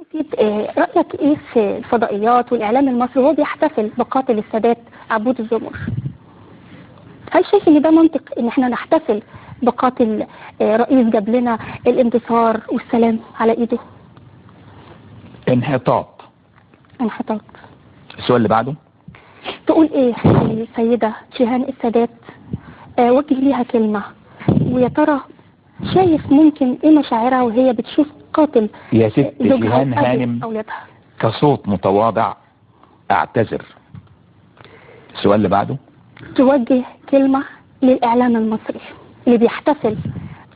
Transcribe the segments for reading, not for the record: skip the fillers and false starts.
رأيك ايه في الفضائيات والاعلام المصري وهو بيحتفل بقاتل السادات عبود الزمر؟ هل شايف ان ده منطق ان احنا نحتفل بقاتل رئيس جاب لنا الانتصار والسلام على ايده؟ انحطاط. السؤال اللي بعده. تقول ايه السيدة جيهان السادات؟ وجه ليها كلمة، ويا ترى شايف ممكن ايه مشاعرها وهي بتشوف قاتل يا ست جيهان هانم أولادها؟ كصوت متواضع اعتذر. السؤال اللي بعده. توجه كلمة للإعلام المصري اللي بيحتفل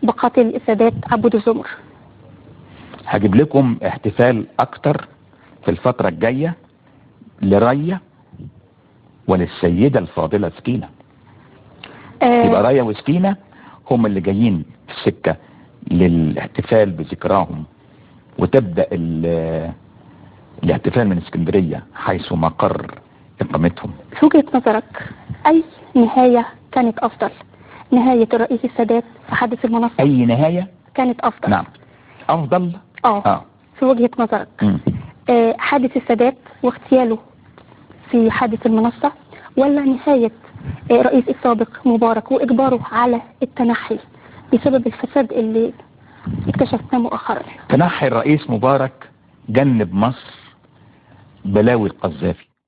بقاتل السادات عبود الزمر. هجيب لكم احتفال اكتر في الفترة الجاية لريا وللسيدة الفاضلة سكينة. يبقى ريا وسكينة هم اللي جايين في السكة للاحتفال بذكراهم، وتبدأ الاحتفال من اسكندرية حيث مقر اقامتهم. في وجهة نظرك اي نهاية كانت افضل؟ نهاية الرئيس السادات في حادث المنصة؟ اي نهاية كانت افضل؟ نعم افضل. في وجهة نظرك حادث السادات واغتياله في حادث المنصة، ولا نهاية رئيس السابق مبارك واجباره على التنحي بسبب الفساد اللي اكتشفناه مؤخرا؟ تنحي الرئيس مبارك جنب مصر بلاوي القذافي.